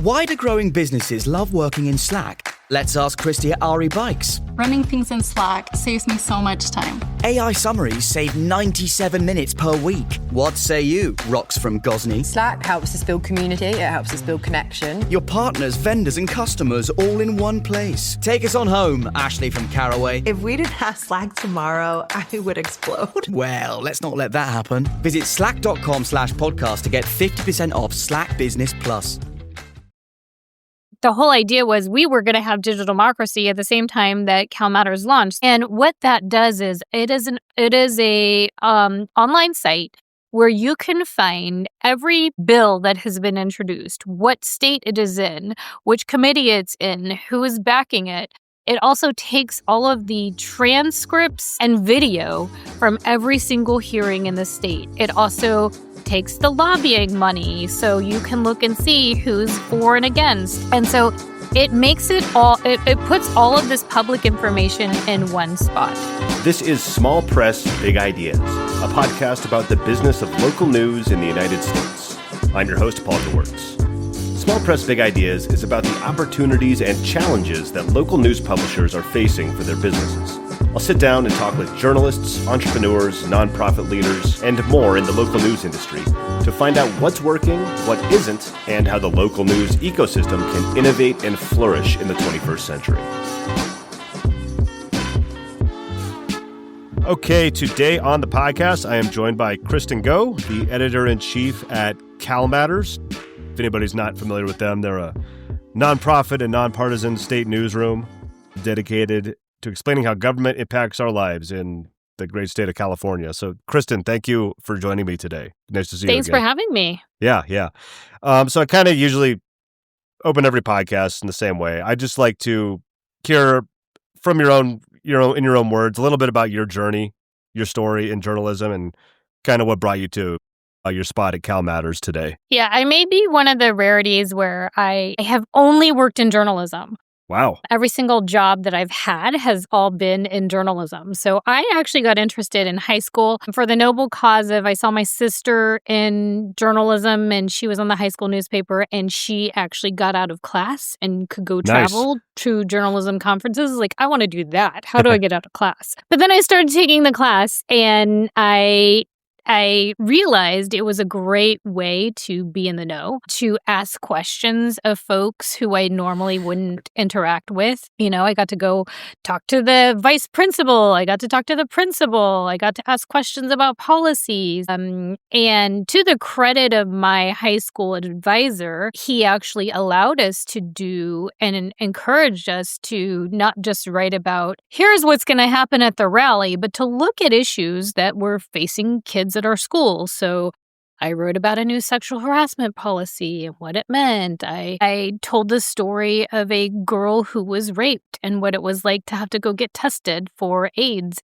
Why do growing businesses love working in Slack? Let's ask Christy at RE Bikes. Running things in Slack saves me so much time. AI summaries save 97 minutes per week. What say you, Rox from Gosney? Slack helps us build community, it helps us build connection. Your partners, vendors and customers all in one place. Take us on home, Ashley from Caraway. If we didn't have Slack tomorrow, I would explode. Well, let's not let that happen. Visit slack.com/podcast to get 50% off Slack Business Plus. The whole idea was we were going to have digital democracy at the same time that CalMatters launched. And what that does is it is a online site where you can find every bill that has been introduced, what state it is in, which committee it's in, who is backing it. It also takes all of the transcripts and video from every single hearing in the state. It also takes the lobbying money so you can look and see who's for and against. And so it makes it puts all of this public information in one spot. This is Small Press, Big Ideas, a podcast about the business of local news in the United States. I'm your host, Paul Gewertz. Small Press, Big Ideas is about the opportunities and challenges that local news publishers are facing for their businesses. I'll sit down and talk with journalists, entrepreneurs, nonprofit leaders, and more in the local news industry to find out what's working, what isn't, and how the local news ecosystem can innovate and flourish in the 21st century. Okay, today on the podcast, I am joined by Kristen Go, the editor-in-chief at CalMatters. If anybody's not familiar with them, they're a nonprofit and nonpartisan state newsroom dedicated to explaining how government impacts our lives in the great state of California. So, Kristen, thank you for joining me today. Nice to see you again. Thanks for having me. Yeah. So I kind of usually open every podcast in the same way. I just like to hear from in your own words, a little bit about your journey, your story in journalism, and kind of what brought you to your spot at CalMatters today. Yeah, I may be one of the rarities where I have only worked in journalism. Wow. Every single job that I've had has all been in journalism. So I actually got interested in high school for the noble cause of I saw my sister in journalism and she was on the high school newspaper and she actually got out of class and could go travel to journalism conferences. Like, I want to do that. How do I get out of class? But then I started taking the class and I realized it was a great way to be in the know, to ask questions of folks who I normally wouldn't interact with. You know, I got to go talk to the vice principal. I got to talk to the principal. I got to ask questions about policies. And to the credit of my high school advisor, he actually allowed us to do and encouraged us to not just write about, here's what's going to happen at the rally, but to look at issues that were facing kids at our school. So I wrote about a new sexual harassment policy and what it meant. I told the story of a girl who was raped and what it was like to have to go get tested for AIDS,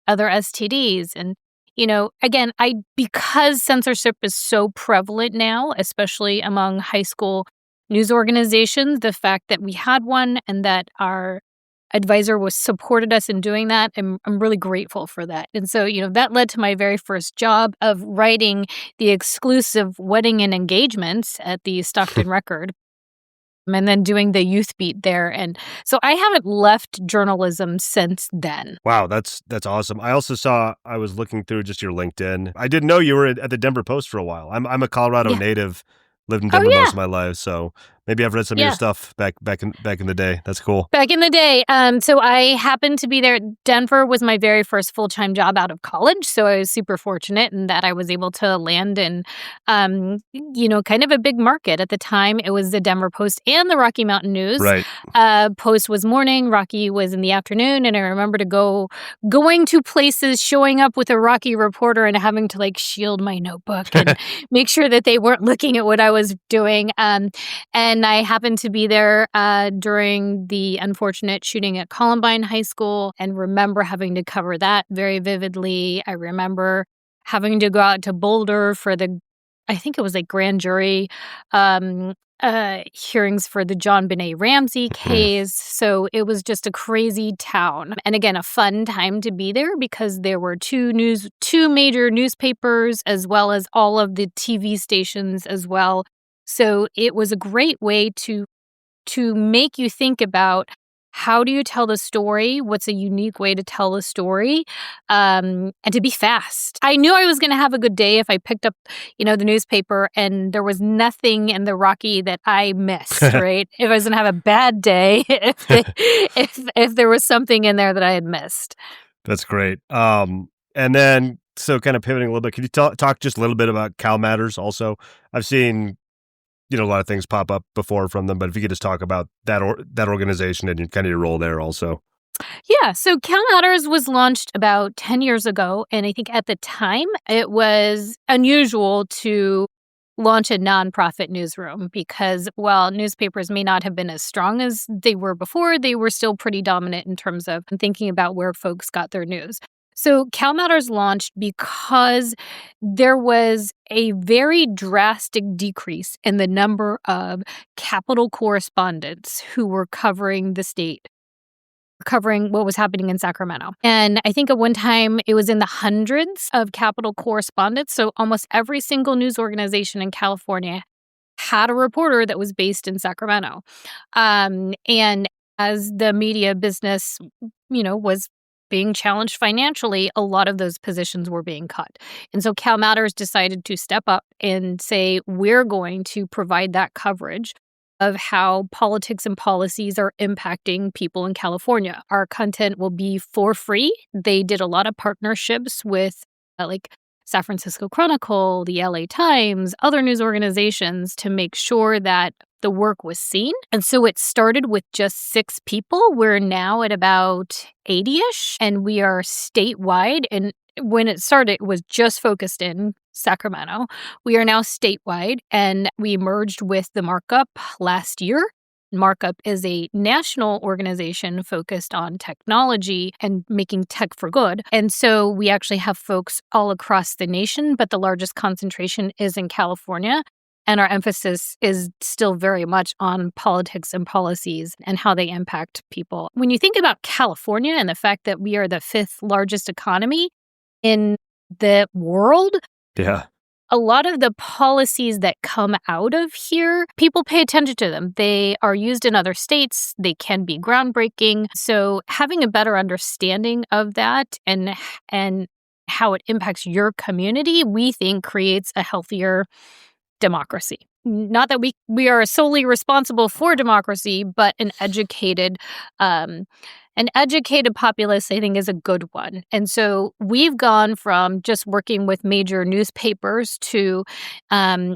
other STDs. And, you know, again, because censorship is so prevalent now, especially among high school news organizations, the fact that we had one and that our advisor supported us in doing that. I'm really grateful for that. And so, you know, that led to my very first job of writing the exclusive wedding and engagements at the Stockton Record and then doing the youth beat there. And so I haven't left journalism since then. Wow, that's awesome. I also I was looking through just your LinkedIn. I didn't know you were at the Denver Post for a while. I'm a Colorado native, lived in Denver most of my life, so maybe I've read some of your stuff back in the day. That's cool. Back in the day. So I happened to be there. Denver was my very first full-time job out of college. So I was super fortunate in that I was able to land in, kind of a big market. At the time, it was the Denver Post and the Rocky Mountain News. Right. Post was morning, Rocky was in the afternoon. And I remember going to places, showing up with a Rocky reporter and having to shield my notebook and make sure that they weren't looking at what I was doing. And I happened to be there during the unfortunate shooting at Columbine High School and remember having to cover that very vividly. I remember having to go out to Boulder for I think it was grand jury hearings for the John Benet Ramsey case. So it was just a crazy town. And again, a fun time to be there because there were two major newspapers as well as all of the TV stations as well. So it was a great way to make you think about how do you tell the story? What's a unique way to tell the story? And to be fast. I knew I was going to have a good day if I picked up, the newspaper and there was nothing in the Rocky that I missed, right? If I was going to have a bad day, if there was something in there that I had missed. That's great. And then, so kind of pivoting a little bit, can you talk just a little bit about CalMatters also? I've seen a lot of things pop up before from them, but if you could just talk about that organization and kind of your role there also. Yeah, so CalMatters was launched about 10 years ago, and I think at the time it was unusual to launch a nonprofit newsroom because while newspapers may not have been as strong as they were before, they were still pretty dominant in terms of thinking about where folks got their news. So CalMatters launched because there was a very drastic decrease in the number of Capitol correspondents who were covering the state, covering what was happening in Sacramento. And I think at one time it was in the hundreds of Capitol correspondents. So almost every single news organization in California had a reporter that was based in Sacramento. And as the media business, was being challenged financially, a lot of those positions were being cut. And so CalMatters decided to step up and say, we're going to provide that coverage of how politics and policies are impacting people in California. Our content will be for free. They did a lot of partnerships with like San Francisco Chronicle, the LA Times, other news organizations to make sure that the work was seen. And so it started with just 6 people. We're now at about 80-ish, and we are statewide. And when it started, it was just focused in Sacramento. We are now statewide, and we merged with the Markup last year. Markup is a national organization focused on technology and making tech for good. And so we actually have folks all across the nation, but the largest concentration is in California. And our emphasis is still very much on politics and policies and how they impact people. When you think about California and the fact that we are the 5th largest economy in the world, yeah, a lot of the policies that come out of here, people pay attention to them. They are used in other states. They can be groundbreaking. So having a better understanding of that and how it impacts your community, we think creates a healthier democracy. Not that we are solely responsible for democracy, but an educated populace, I think, is a good one. And so we've gone from just working with major newspapers to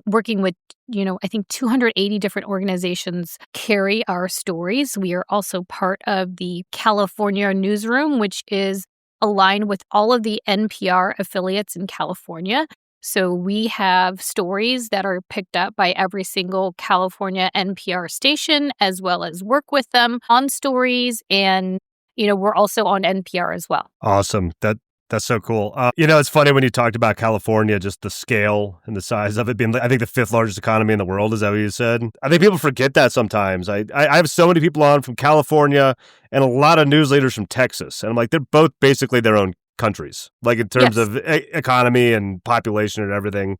working with, I think 280 different organizations carry our stories. We are also part of the California Newsroom, which is aligned with all of the NPR affiliates in California. So we have stories that are picked up by every single California NPR station, as well as work with them on stories. And, we're also on NPR as well. Awesome. That's so cool. It's funny when you talked about California, just the scale and the size of it being, I think, the 5th largest economy in the world. Is that what you said? I think people forget that sometimes. I have so many people on from California and a lot of news leaders from Texas. And I'm like, they're both basically their own countries, like in terms of economy and population and everything.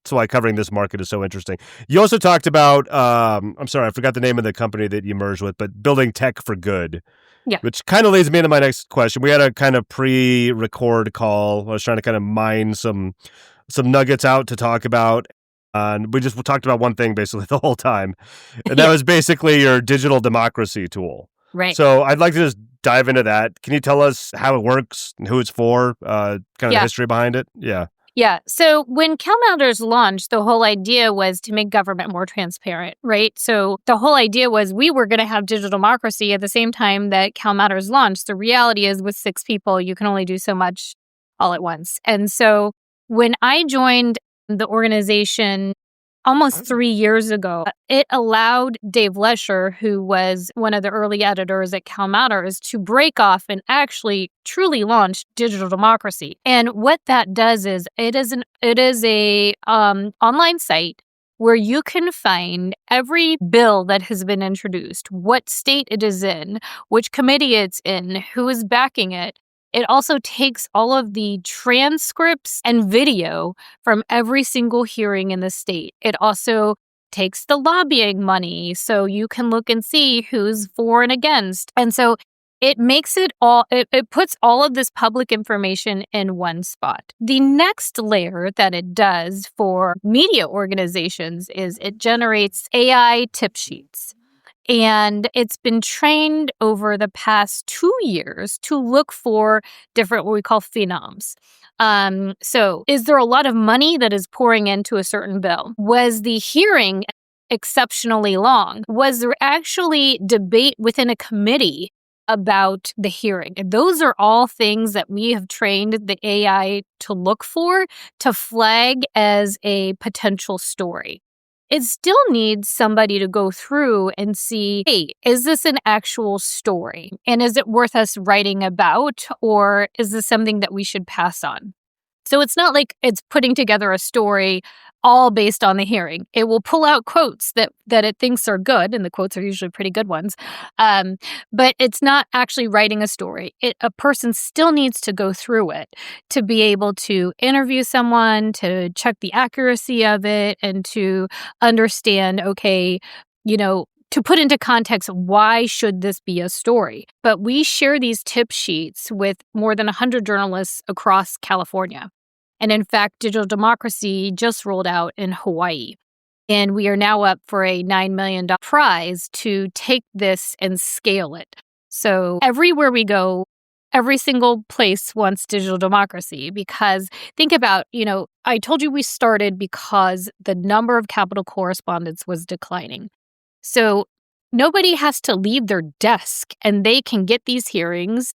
That's why covering this market is so interesting. You also talked about, I'm sorry, I forgot the name of the company that you merged with, but building tech for good. Yeah. Which kind of leads me into my next question. We had a kind of pre-record call. I was trying to kind of mine some nuggets out to talk about. And we talked about one thing basically the whole time. And that was basically your digital democracy tool. Right. So I'd like to just dive into that. Can you tell us how it works and who it's for, kind of the history behind it? Yeah. Yeah. So when CalMatters launched, the whole idea was to make government more transparent, right? So the whole idea was we were going to have digital democracy at the same time that CalMatters launched. The reality is with 6 people, you can only do so much all at once. And so when I joined the organization almost 3 years ago, it allowed Dave Lesher, who was one of the early editors at CalMatters, to break off and actually truly launch digital democracy. And what that does is it is a online site where you can find every bill that has been introduced, what state it is in, which committee it's in, who is backing it. It also takes all of the transcripts and video from every single hearing in the state. It also takes the lobbying money. So you can look and see who's for and against. And so it makes it puts all of this public information in one spot. The next layer that it does for media organizations is it generates AI tip sheets. And it's been trained over the past 2 years to look for different, what we call phenoms. So is there a lot of money that is pouring into a certain bill? Was the hearing exceptionally long? Was there actually debate within a committee about the hearing? And those are all things that we have trained the AI to look for, to flag as a potential story. It still needs somebody to go through and see, hey, is this an actual story? And is it worth us writing about? Or is this something that we should pass on? So it's not like it's putting together a story all based on the hearing. It will pull out quotes that it thinks are good, and the quotes are usually pretty good ones. But it's not actually writing a story. A person still needs to go through it to be able to interview someone, to check the accuracy of it, and to understand, okay, to put into context, why should this be a story? But we share these tip sheets with more than 100 journalists across California. And in fact, Digital Democracy just rolled out in Hawaii. And we are now up for a $9 million prize to take this and scale it. So everywhere we go, every single place wants digital democracy, because think about, I told you we started because the number of Capitol correspondents was declining. So nobody has to leave their desk, and they can get these hearings.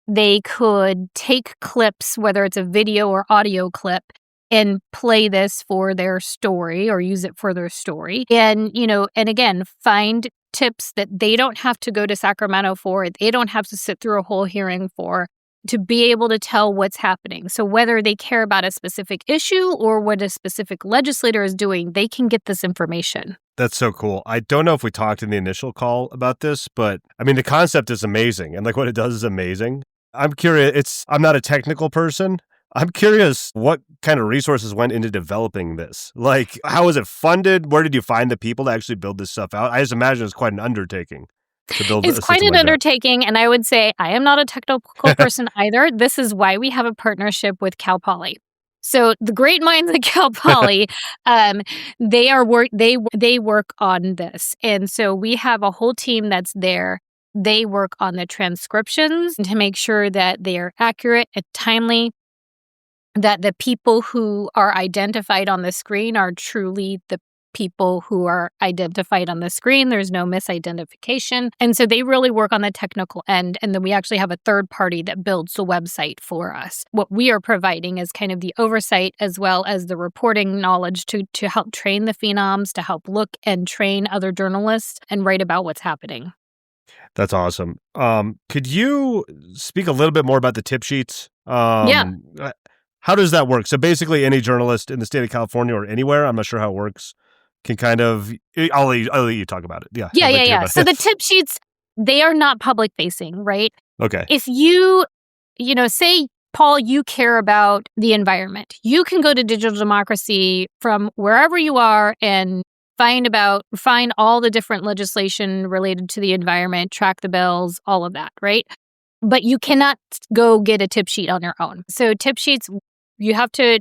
They could take clips, whether it's a video or audio clip, and play this for their story or use it for their story. And, and again, find tips that they don't have to go to Sacramento for, they don't have to sit through a whole hearing for, to be able to tell what's happening. So whether they care about a specific issue or what a specific legislator is doing, they can get this information. That's so cool. I don't know if we talked in the initial call about this, but the concept is amazing. And what it does is amazing. I'm curious, I'm not a technical person. I'm curious what kind of resources went into developing this. How was it funded? Where did you find the people to actually build this stuff out? I just imagine it's quite an undertaking to build. It's quite an undertaking. And I would say I am not a technical person either. This is why we have a partnership with Cal Poly. So the great minds at Cal Poly, they work on this. And so we have a whole team that's there. They work on the transcriptions to make sure that they are accurate and timely, that the people who are identified on the screen are truly the people who are identified on the screen. There's no misidentification. And so they really work on the technical end. And then we actually have a third party that builds the website for us. What we are providing is kind of the oversight as well as the reporting knowledge to help train the phenoms, to help look and train other journalists and write about what's happening. That's awesome. Could you speak a little bit more about the tip sheets? Yeah. How does that work? So basically any journalist in the state of California or anywhere, I'm not sure how it works, can kind of, I'll let you talk about it. Yeah. Yeah. So the tip sheets, they are not public facing, right? Okay. If you, say, Paul, you care about the environment, you can go to Digital Democracy from wherever you are and find all the different legislation related to the environment, track the bills, all of that, right? But you cannot go get a tip sheet on your own. So tip sheets, you have to,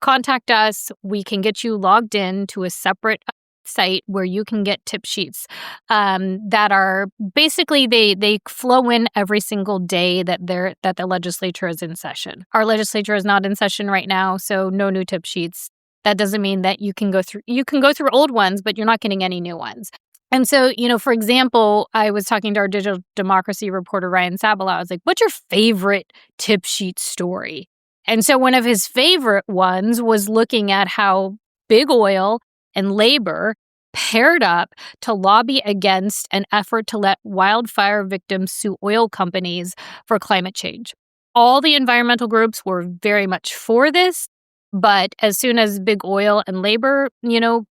contact us. We can get you logged in to a separate site where you can get tip sheets that are basically they flow in every single day that the legislature is in session. Our legislature is not in session right now, so no new tip sheets. That doesn't mean that you can go through old ones, but you're not getting any new ones. And so, for example, I was talking to our Digital Democracy reporter, Ryan Sabala. I was like, what's your favorite tip sheet story? And so one of his favorite ones was looking at how big oil and labor paired up to lobby against an effort to let wildfire victims sue oil companies for climate change. All the environmental groups were very much for this, but as soon as big oil and labor,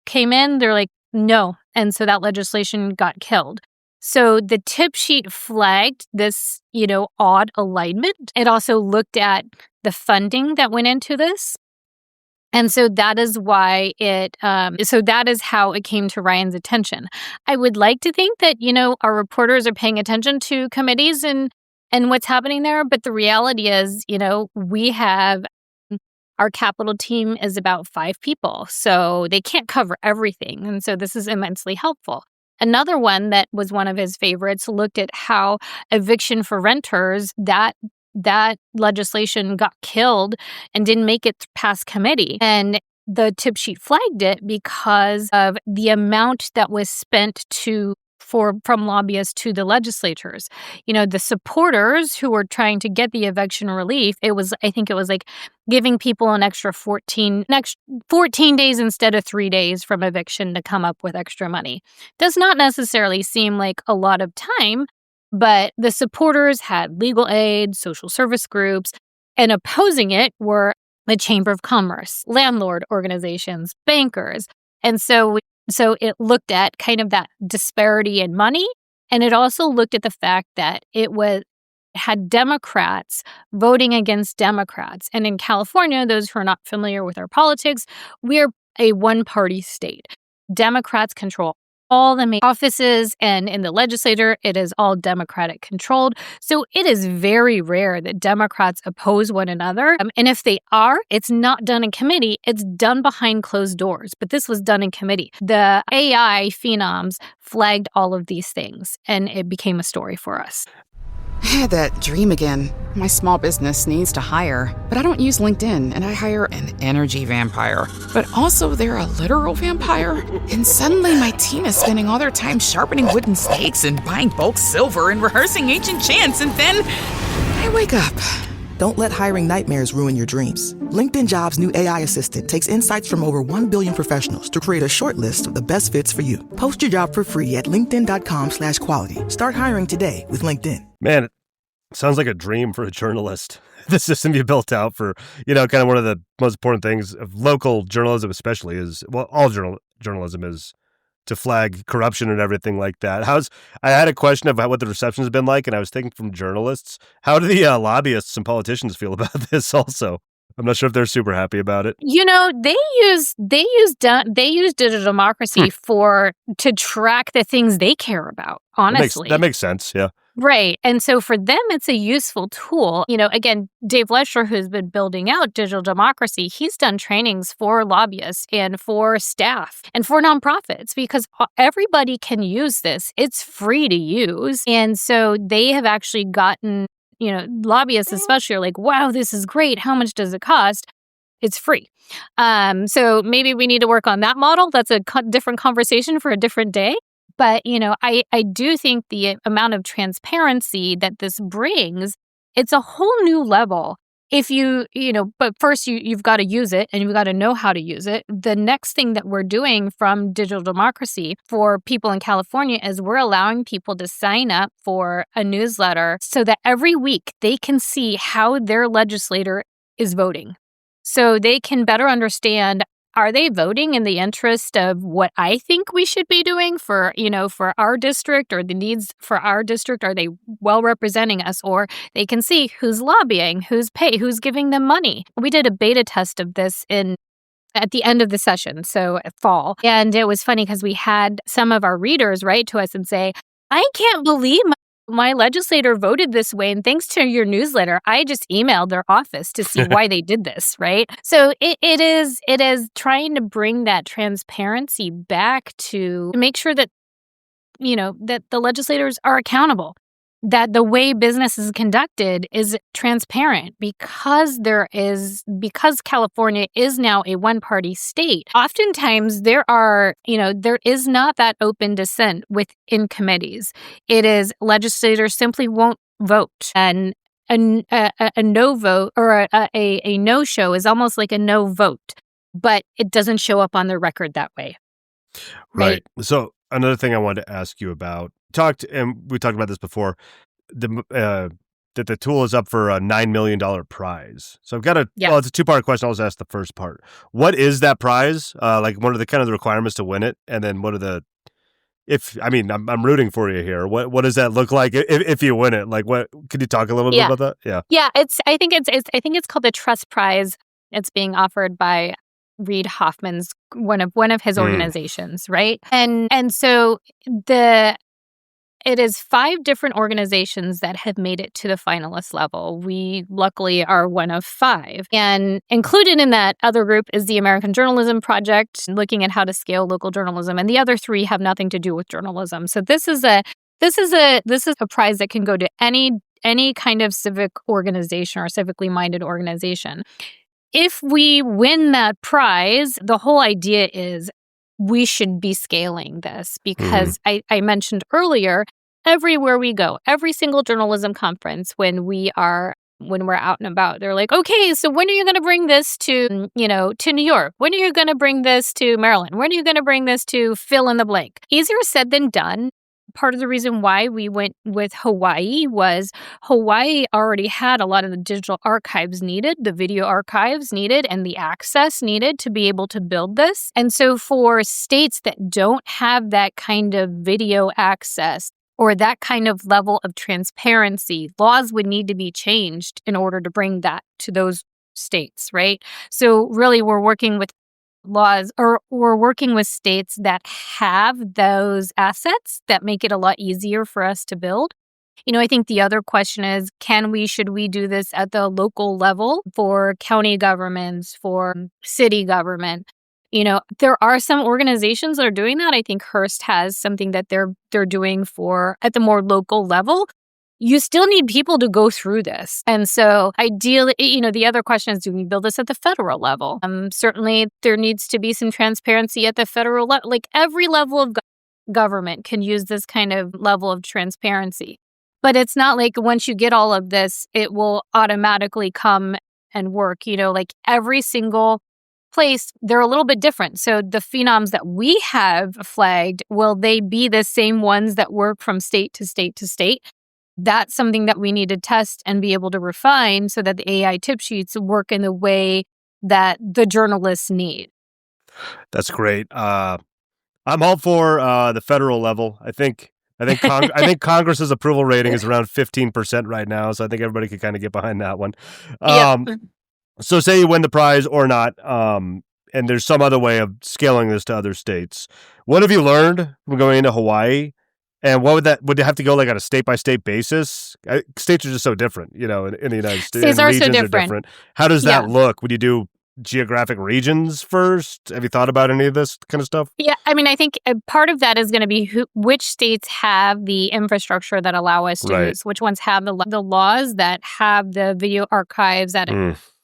came in, they're like, no. And so that legislation got killed. So the tip sheet flagged this, odd alignment. It also looked at the funding that went into this. And so that is why that is how it came to Ryan's attention. I would like to think that, our reporters are paying attention to committees and what's happening there. But the reality is, we have our capital team is about 5 people. So they can't cover everything. And so this is immensely helpful. Another one that was one of his favorites looked at how eviction for renters, that legislation got killed and didn't make it past committee. And the tip sheet flagged it because of the amount that was spent from lobbyists to the legislators. The supporters who were trying to get the eviction relief, I think it was like giving people an extra 14 days instead of 3 days from eviction to come up with extra money. Does not necessarily seem like a lot of time, but the supporters had legal aid, social service groups, and opposing it were the Chamber of Commerce, landlord organizations, bankers. And so it looked at kind of that disparity in money, and it also looked at the fact that it had Democrats voting against Democrats. And in California, those who are not familiar with our politics, we're a one-party state. Democrats control all the main offices, and in the legislature, it is all Democratic controlled. So it is very rare that Democrats oppose one another. And if they are, it's not done in committee. It's done behind closed doors. But this was done in committee. The AI phenoms flagged all of these things, and it became a story for us. I had that dream again. My small business needs to hire, but I don't use LinkedIn, and I hire an energy vampire. But also, they're a literal vampire. And suddenly, my team is spending all their time sharpening wooden stakes and buying bulk silver and rehearsing ancient chants, and then I wake up. Don't let hiring nightmares ruin your dreams. LinkedIn Jobs' new AI assistant takes insights from over 1 billion professionals to create a short list of the best fits for you. Post your job for free at linkedin.com/quality. Start hiring today with LinkedIn. Man, it sounds like a dream for a journalist. The system you built out for, kind of one of the most important things of local journalism especially is, well, all journalism is to flag corruption and everything like that. I had a question about what the reception has been like, and I was thinking from journalists, how do the lobbyists and politicians feel about this also? I'm not sure if they're super happy about it. They use digital democracy to track the things they care about, honestly. That makes sense, yeah. Right. And so for them, it's a useful tool. Again, Dave Lesher, who's been building out digital democracy, he's done trainings for lobbyists and for staff and for nonprofits because everybody can use this. It's free to use. And so they have actually gotten, lobbyists especially are like, wow, this is great. How much does it cost? It's free. So maybe we need to work on that model. That's a different conversation for a different day. But, I do think the amount of transparency that this brings, it's a whole new level. If but first you've got to use it and you've got to know how to use it. The next thing that we're doing from digital democracy for people in California is we're allowing people to sign up for a newsletter so that every week they can see how their legislator is voting. So they can better understand, are they voting in the interest of what I think we should be doing for our district or the needs for our district? Are they well representing us? Or they can see who's lobbying, who's giving them money. We did a beta test of this at the end of the session, so fall. And it was funny because we had some of our readers write to us and say, I can't believe my legislator voted this way, and thanks to your newsletter, I just emailed their office to see why they did this, right? So it is trying to bring that transparency back to make sure that, that the legislators are accountable, that the way business is conducted is transparent because California is now a one-party state. Oftentimes there is not that open dissent within committees. It is legislators simply won't vote, and a no vote or a no show is almost like a no vote, but it doesn't show up on the record that way. Right. So another thing I wanted to ask you about, we talked about this before, that the tool is up for a $9 million prize. So I've got it's a two-part question. I'll just ask the first part. What is that prize? What are the kind of the requirements to win it? And then what are I'm rooting for you here. What does that look like if you win it? Could you talk a little bit about that? Yeah. Yeah. I think it's called the Trust Prize. It's being offered by Reid Hoffman's one of his organizations, right? And so it is 5 different organizations that have made it to the finalist level. We luckily are one of 5. And included in that other group is the American Journalism Project, looking at how to scale local journalism. And the other 3 have nothing to do with journalism. So this is a prize that can go to any kind of civic organization or civically minded organization. If we win that prize, the whole idea is we should be scaling this because I mentioned earlier, everywhere we go, every single journalism conference, when we're out and about, they're like, okay, so when are you going to bring this to New York? When are you going to bring this to Maryland? When are you going to bring this to fill in the blank? Easier said than done. Part of the reason why we went with Hawaii was Hawaii already had a lot of the digital archives needed, the video archives needed, and the access needed to be able to build this. And so for states that don't have that kind of video access or that kind of level of transparency, laws would need to be changed in order to bring that to those states, right? So really we're working with we're working with states that have those assets that make it a lot easier for us to build. I think the other question is, should we do this at the local level for county governments, for city government? There are some organizations that are doing that. I think Hearst has something that they're doing for at the more local level. You still need people to go through this. And so ideally, the other question is, do we build this at the federal level? Certainly, there needs to be some transparency at the federal level. Like every level of government can use this kind of level of transparency. But it's not like once you get all of this, it will automatically come and work. Like every single place, they're a little bit different. So the phenoms that we have flagged, will they be the same ones that work from state to state to state? That's something that we need to test and be able to refine so that the AI tip sheets work in the way that the journalists need. That's great. I'm all for the federal level. I think Congress's approval rating is around 15% right now, so I think everybody could kind of get behind that one. So say you win the prize or not, and there's some other way of scaling this to other states. What have you learned from going into Hawaii? And would it have to go like on a state-by-state basis? States are just so different, in the United States. States are so regions different. Are different. How does that look? Would you do geographic regions first? Have you thought about any of this kind of stuff? Yeah, I think part of that is going to be which states have the infrastructure that allow us to do this, which ones have the laws that have the video archives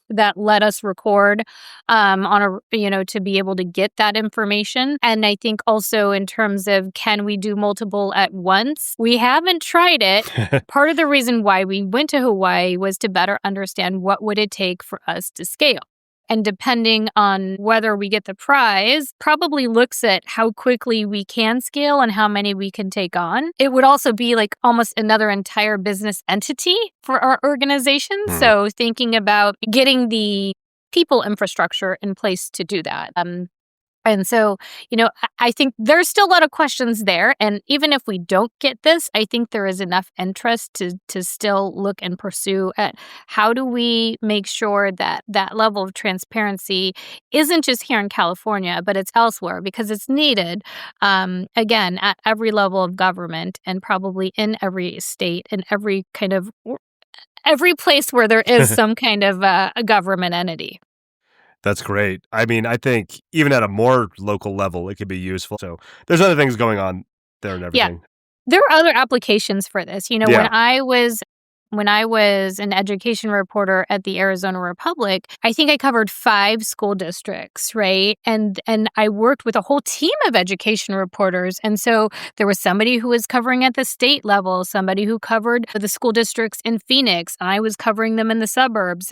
that let us record to be able to get that information. And I think also in terms of, can we do multiple at once? We haven't tried it. Part of the reason why we went to Hawaii was to better understand what would it take for us to scale. And depending on whether we get the prize, probably looks at how quickly we can scale and how many we can take on. It would also be like almost another entire business entity for our organization. So thinking about getting the people infrastructure in place to do that. And so, I think there's still a lot of questions there. And even if we don't get this, I think there is enough interest to still look and pursue at how do we make sure that that level of transparency isn't just here in California, but it's elsewhere, because it's needed, again, at every level of government and probably in every state and every place where there is some kind of a government entity. That's great. I think even at a more local level, it could be useful. So there's other things going on there and everything. Yeah. There are other applications for this. When I was an education reporter at the Arizona Republic, I think I covered 5 school districts, right? And I worked with a whole team of education reporters. And so there was somebody who was covering at the state level, somebody who covered the school districts in Phoenix, and I was covering them in the suburbs.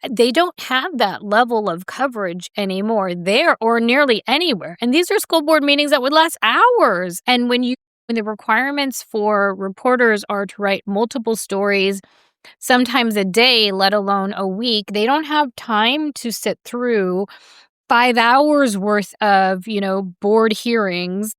They don't have that level of coverage anymore there or nearly anywhere. And these are school board meetings that would last hours. And when the requirements for reporters are to write multiple stories, sometimes a day, let alone a week, they don't have time to sit through 5 hours worth of, board hearings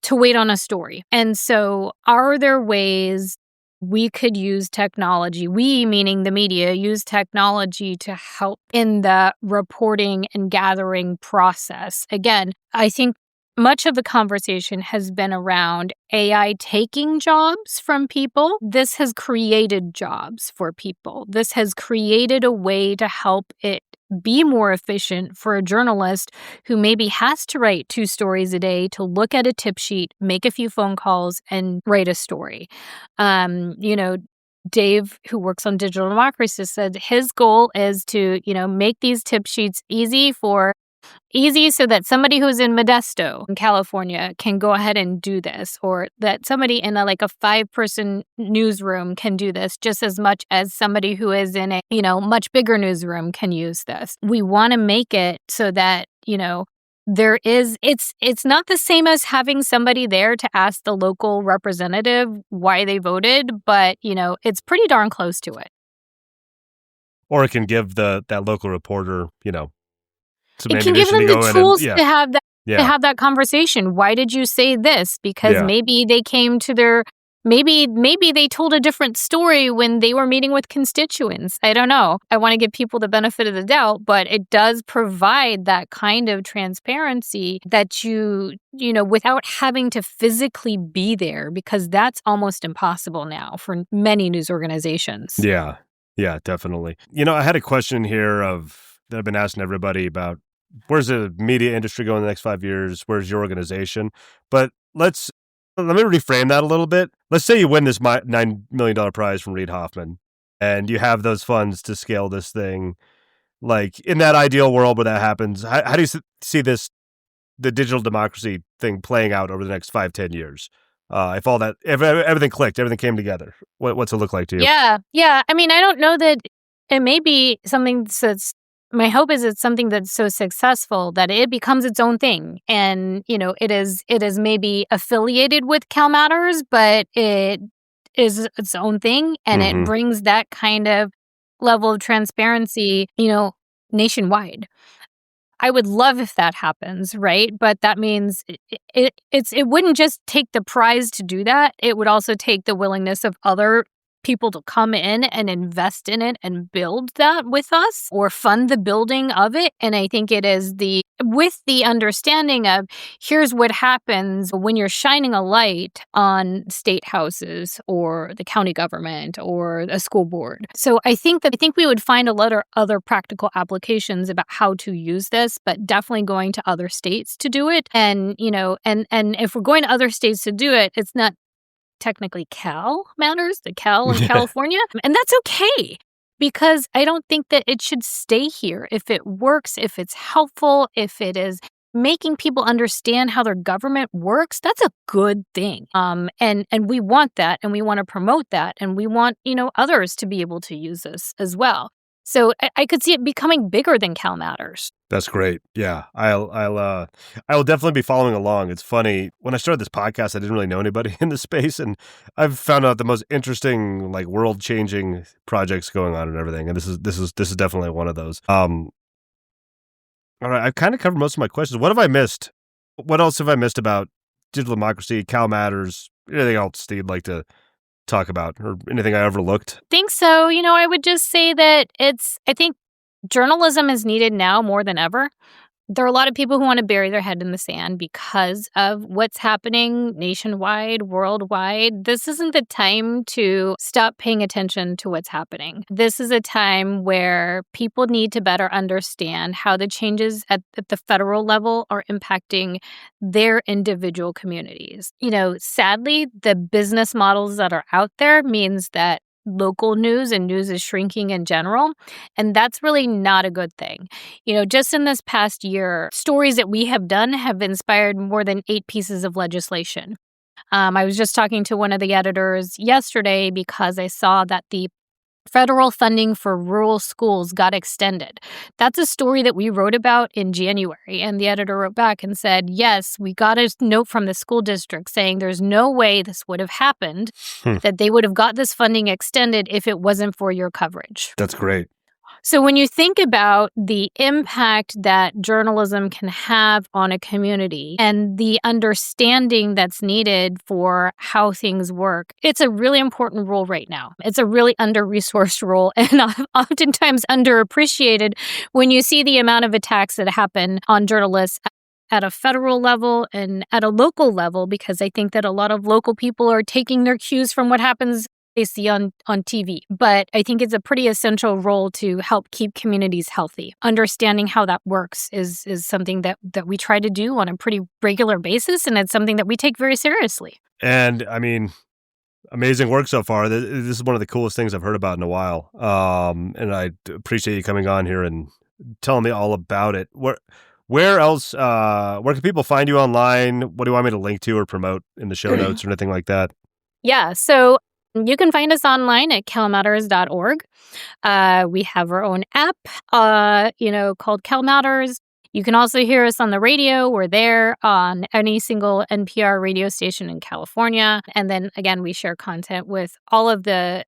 to wait on a story. And so are there ways we could use technology, we meaning the media, use technology to help in the reporting and gathering process. Again, I think much of the conversation has been around AI taking jobs from people. This has created jobs for people. This has created a way to help it be more efficient for a journalist who maybe has to write 2 stories a day to look at a tip sheet, make a few phone calls, and write a story. Dave, who works on Digital Democracy, said his goal is to, make these tip sheets easy so that somebody who's in Modesto, in California, can go ahead and do this, or that somebody in a 5-person newsroom can do this just as much as somebody who is in a, much bigger newsroom can use this. We want to make it so that, it's not the same as having somebody there to ask the local representative why they voted, but, it's pretty darn close to it. Or it can give that local reporter, some it can give them the tools to have that to have that conversation. Why did you say this? Because maybe they came to their maybe they told a different story when they were meeting with constituents. I don't know. I want to give people the benefit of the doubt, but it does provide that kind of transparency that you without having to physically be there, because that's almost impossible now for many news organizations. Yeah, definitely. I had a question here that I've been asking everybody about. Where's the media industry going in the next 5 years? Where's your organization? But let me reframe that a little bit. Let's say you win this $9 million prize from Reid Hoffman, and you have those funds to scale this thing. Like, in that ideal world where that happens, how do you see the digital democracy thing playing out over the next 5-10 years? If everything clicked, everything came together, what's it look like to you? Yeah. I mean, I don't know that it may be something that's. My hope is it's something that's so successful that it becomes its own thing. And, it is maybe affiliated with CalMatters, but it is its own thing. And it brings that kind of level of transparency, nationwide. I would love if that happens, right? But that means it wouldn't just take the prize to do that. It would also take the willingness of other people to come in and invest in it and build that with us, or fund the building of it. And I think it is with the understanding of, here's what happens when you're shining a light on state houses or the county government or a school board. So I think we would find a lot of other practical applications about how to use this, but definitely going to other states to do it. And, and if we're going to other states to do it, it's not technically CalMatters, the Cal in California. And that's okay, because I don't think that it should stay here. If it works, if it's helpful, if it is making people understand how their government works, that's a good thing. And we want that, and we want to promote that, and we want, others to be able to use this as well. So I could see it becoming bigger than CalMatters. That's great. Yeah, I will definitely be following along. It's funny, when I started this podcast, I didn't really know anybody in the space, and I've found out the most interesting, world-changing projects going on and everything. And this is definitely one of those. All right, I've kind of covered most of my questions. What have I missed? What else have I missed about digital democracy, CalMatters, anything else that you'd like to talk about, or anything I overlooked? I think so. I would just say that I think journalism is needed now more than ever. There are a lot of people who want to bury their head in the sand because of what's happening nationwide, worldwide. This isn't the time to stop paying attention to what's happening. This is a time where people need to better understand how the changes at the federal level are impacting their individual communities. Sadly, the business models that are out there means that local news and news is shrinking in general. And that's really not a good thing. Just in this past year, stories that we have done have inspired more than 8 pieces of legislation. I was just talking to one of the editors yesterday because I saw that the federal funding for rural schools got extended. That's a story that we wrote about in January. And the editor wrote back and said, yes, we got a note from the school district saying there's no way this would have happened, that they would have got this funding extended if it wasn't for your coverage. That's great. So when you think about the impact that journalism can have on a community and the understanding that's needed for how things work, it's a really important role right now. It's a really under-resourced role and oftentimes underappreciated when you see the amount of attacks that happen on journalists at a federal level and at a local level, because I think that a lot of local people are taking their cues from what happens they see on TV. But I think it's a pretty essential role to help keep communities healthy. Understanding how that works is something that we try to do on a pretty regular basis, and it's something that we take very seriously. And I mean, amazing work so far. This is one of the coolest things I've heard about in a while. And I appreciate you coming on here and telling me all about it. Where else, where can people find you online? What do you want me to link to or promote in the show notes or anything like that? Yeah, so you can find us online at CalMatters.org. We have our own app, called CalMatters. You can also hear us on the radio. We're there on any single NPR radio station in California. And then again, we share content with all of the,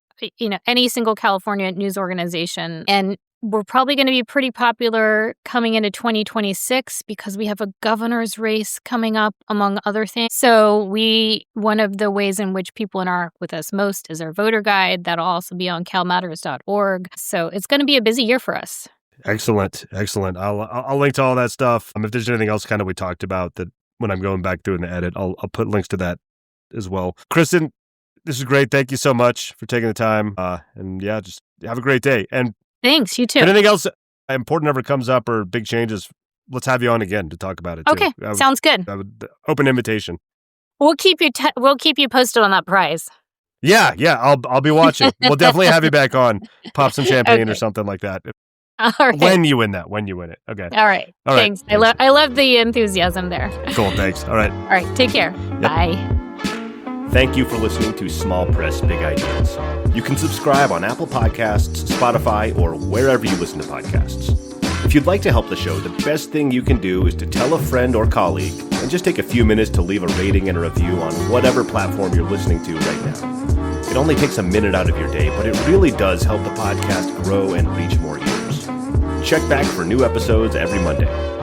any single California news organization. And we're probably going to be pretty popular coming into 2026 because we have a governor's race coming up, among other things. So one of the ways in which people interact with us most is our voter guide. That'll also be on calmatters.org. So it's going to be a busy year for us. Excellent. I'll link to all that stuff. If there's anything else kind of we talked about that when I'm going back through in the edit, I'll put links to that as well. Kristen, this is great. Thank you so much for taking the time. Just have a great day. And thanks, you too. If anything else important ever comes up or big changes, let's have you on again to talk about it. Okay, sounds good. Open invitation. We'll keep you posted on that prize. Yeah, I'll be watching. We'll definitely have you back on. Pop some champagne or something like that. All right. When you win it. Okay. All right. Thanks. I love the enthusiasm there. Cool. Thanks. All right. All right. Take care. Yep. Bye. Thank you for listening to Small Press Big Ideas. You can subscribe on Apple Podcasts, Spotify, or wherever you listen to podcasts. If you'd like to help the show, the best thing you can do is to tell a friend or colleague and just take a few minutes to leave a rating and a review on whatever platform you're listening to right now. It only takes a minute out of your day, but it really does help the podcast grow and reach more ears. Check back for new episodes every Monday.